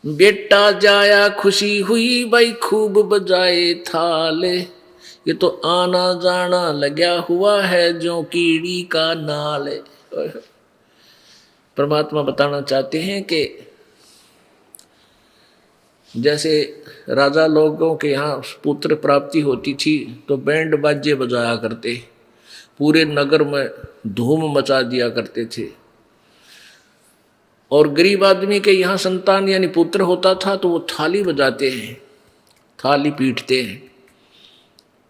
बेटा जाया खुशी हुई भाई खूब बजाए थाले, ये तो आना जाना लगा हुआ है जो कीड़ी का नाल है। परमात्मा बताना चाहते हैं कि जैसे राजा लोगों के यहाँ पुत्र प्राप्ति होती थी तो बैंड बाजे बजाया करते, पूरे नगर में धूम मचा दिया करते थे। और गरीब आदमी के यहाँ संतान यानी पुत्र होता था तो वो थाली बजाते हैं, थाली पीटते हैं।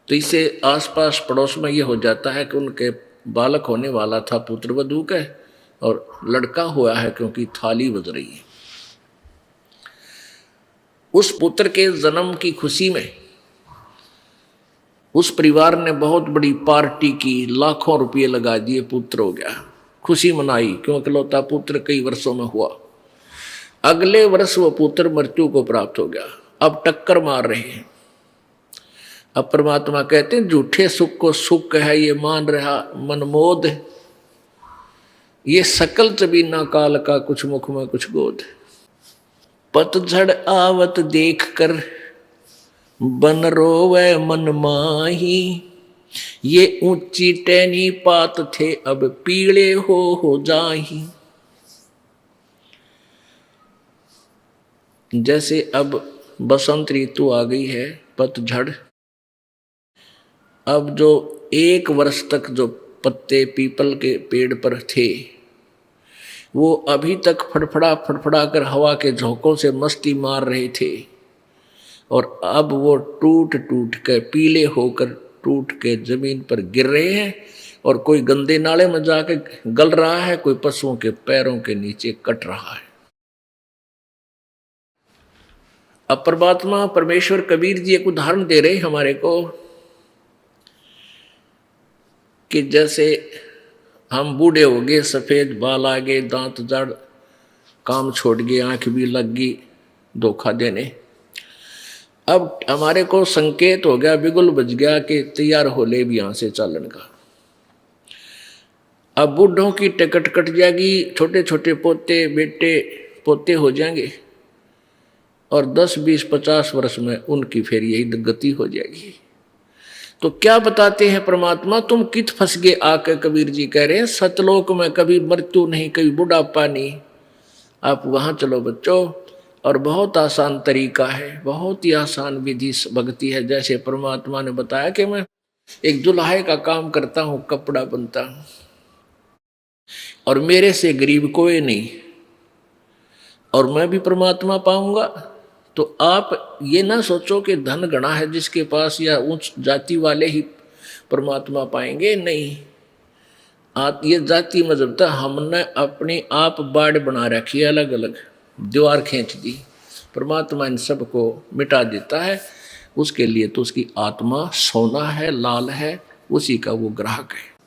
तो इससे आसपास पड़ोस में ये हो जाता है कि उनके बालक होने वाला था पुत्र वधू के, और लड़का हुआ है क्योंकि थाली बज रही है। उस पुत्र के जन्म की खुशी में उस परिवार ने बहुत बड़ी पार्टी की, लाखों रुपये लगा दिए, पुत्र हो गया, खुशी मनाई क्योंकि इकलौता पुत्र कई वर्षों में हुआ। अगले वर्ष वो पुत्र मृत्यु को प्राप्त हो गया। अब टक्कर मार रहे हैं। अब परमात्मा कहते हैं झूठे सुख को सुख है ये मान रहा मनमोद, ये सकल चबीना काल का कुछ मुख में कुछ गोद। पतझड़ आवत देख कर बन रोवे मन माही, ये ऊंची टहनी पात थे अब पीले हो जाही। जैसे अब बसंत ऋतु आ गई है, पतझड़, अब जो एक वर्ष तक जो पत्ते पीपल के पेड़ पर थे वो अभी तक फड़फड़ा फड़फड़ा कर हवा के झोंकों से मस्ती मार रहे थे, और अब वो टूट टूट के पीले होकर टूट के जमीन पर गिर रहे हैं, और कोई गंदे नाले में जाके गल रहा है, कोई पशुओं के पैरों के नीचे कट रहा है। अब परमात्मा परमेश्वर कबीर जी एक उदाहरण दे रहे हमारे को कि जैसे हम बूढ़े हो गए, सफेद बाल आ गए, दांत जड़, काम छोड़ गए, आंख भी लग गई धोखा देने। अब हमारे को संकेत हो गया, बिगुल बज गया कि तैयार हो ले भी यहां से चालन का। अब बूढ़ों की टिकट कट जाएगी, छोटे छोटे पोते बेटे पोते हो जाएंगे, और 10 20 50 वर्ष में उनकी फिर यही गति हो जाएगी। तो क्या बताते हैं परमात्मा, तुम कित फंस गए आके। कबीर जी कह रहे हैं सतलोक में कभी मृत्यु नहीं, कभी बुढ़ापा नहीं। आप वहां चलो बच्चों, और बहुत आसान तरीका है, बहुत ही आसान विधि भक्ति है। जैसे परमात्मा ने बताया कि मैं एक जुल्हे का काम करता हूं, कपड़ा बनता हूं, और मेरे से गरीब कोई नहीं, और मैं भी परमात्मा पाऊंगा। तो आप ये ना सोचो कि धन गणा है जिसके पास या उच्च जाति वाले ही परमात्मा पाएंगे, नहीं। आप ये जाति मजहब था, हमने अपने आप बाढ़ बना रखी है, अलग अलग दीवार खींच दी। परमात्मा इन सबको मिटा देता है, उसके लिए तो उसकी आत्मा सोना है, लाल है, उसी का वो ग्राहक है।